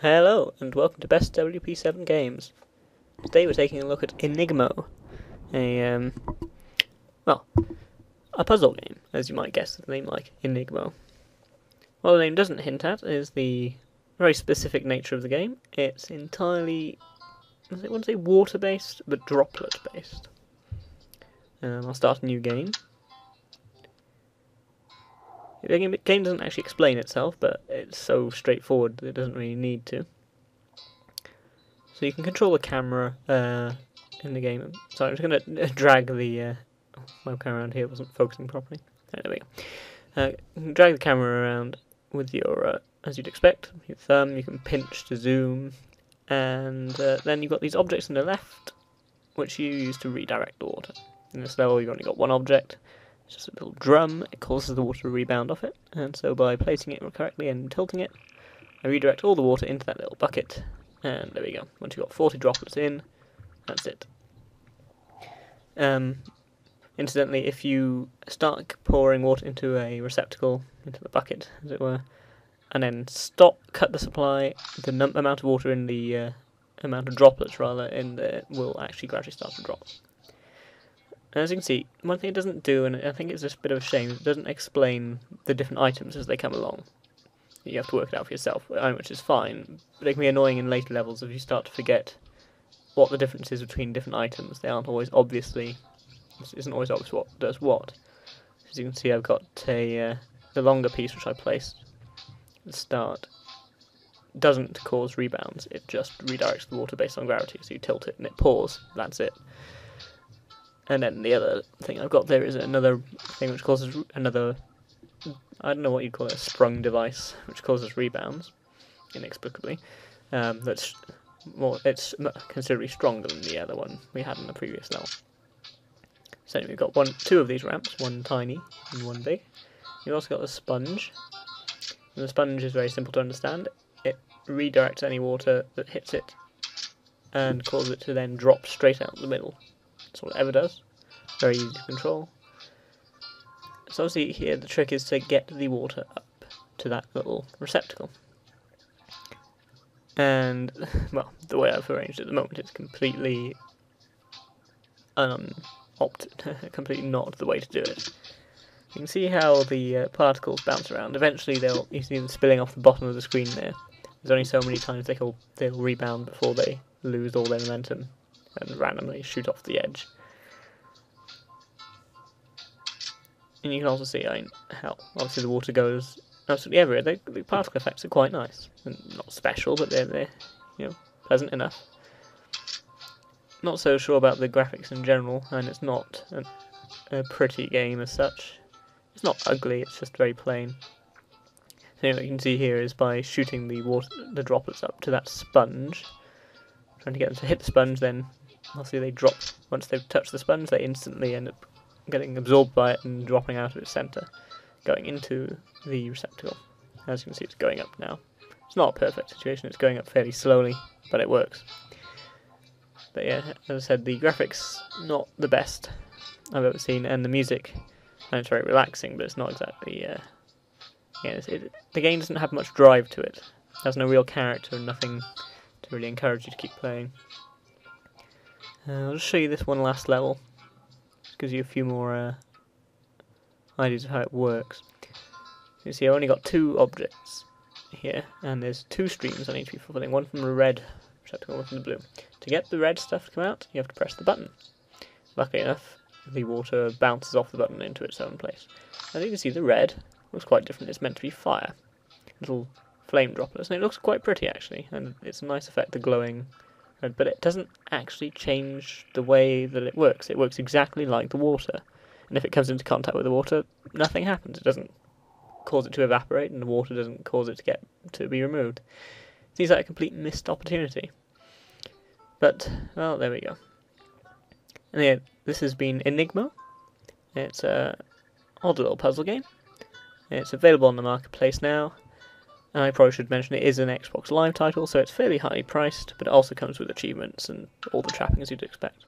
Hello, and welcome to Best WP7 Games. Today we're taking a look at Enigmo, a, a puzzle game, as you might guess the name like Enigmo. What the name doesn't hint at is the very specific nature of the game. It's entirely, I wouldn't say water-based, but droplet-based. I'll start a new game. The game doesn't actually explain itself, but it's so straightforward that it doesn't really need to. So you can control the camera in the game. Sorry, I'm just going to drag the webcam around here. It wasn't focusing properly. There we go. You can drag the camera around with your, as you'd expect, your thumb. You can pinch to zoom, and then you've got these objects on the left, which you use to redirect the water. In this level, you've only got one object. It's just a little drum. It causes the water to rebound off it, and so by placing it correctly and tilting it, I redirect all the water into that little bucket, and there we go. Once you've got 40 droplets in, that's it. Incidentally, if you start pouring water into a receptacle, into the bucket, as it were, and then cut the supply, the amount of water in the amount of droplets rather in there will actually gradually start to drop. As you can see, one thing it doesn't do, and I think it's just a bit of a shame, it doesn't explain the different items as they come along. You have to work it out for yourself, which is fine, but it can be annoying in later levels if you start to forget what the difference is between different items. They aren't always it isn't always obvious what does what. As you can see, I've got the longer piece which I placed at the start. Doesn't cause rebounds, it just redirects the water based on gravity, so you tilt it and it pours, that's it. And then the other thing I've got there is another thing which causes another, I don't know what you'd call it, a sprung device, which causes rebounds, inexplicably. It's considerably stronger than the other one we had in the previous level. So anyway, we've got two of these ramps, one tiny and one big. You've also got the sponge. And the sponge is very simple to understand. It redirects any water that hits it and causes it to then drop straight out the middle. That's all it ever does. Very easy to control. So obviously here the trick is to get the water up to that little receptacle. And, well, the way I've arranged it at the moment is completely completely not the way to do it. You can see how the particles bounce around. Eventually you see them spilling off the bottom of the screen there. There's only so many times they'll rebound before they lose all their momentum and randomly shoot off the edge. And you can also see how obviously the water goes absolutely everywhere. The particle effects are quite nice, and not special, but they're pleasant enough. Not so sure about the graphics in general, and it's not a pretty game as such. It's not ugly, it's just very plain. So what you can see here is by shooting the droplets up to that sponge, trying to get them to hit the sponge, then obviously they drop. Once they've touched the sponge, they instantly end up getting absorbed by it and dropping out of its centre, going into the receptacle. As you can see, it's going up now. It's not a perfect situation, it's going up fairly slowly, but it works. But yeah, as I said, the graphics not the best I've ever seen, and the music, and it's very relaxing, but it's not exactly, the game doesn't have much drive to it. It has no real character and nothing to really encourage you to keep playing. I'll just show you this one last level. Just gives you a few more ideas of how it works. You see, I've only got two objects here, and there's two streams I need to be fulfilling. One from the red receptacle, one from the blue. To get the red stuff to come out, you have to press the button. Luckily enough, the water bounces off the button into its own place. As you can see, the red looks quite different. It's meant to be fire. Little flame droplets, and it looks quite pretty actually, and it's a nice effect, the glowing red, but it doesn't actually change the way that it works. It works exactly like the water, and if it comes into contact with the water, nothing happens. It doesn't cause it to evaporate, and the water doesn't cause it to be removed. It seems like a complete missed opportunity. But, well, there we go. And yeah, this has been Enigmo. It's a odd little puzzle game. It's available on the marketplace now. And I probably should mention it is an Xbox Live title, so it's fairly highly priced, but it also comes with achievements and all the trappings you'd expect.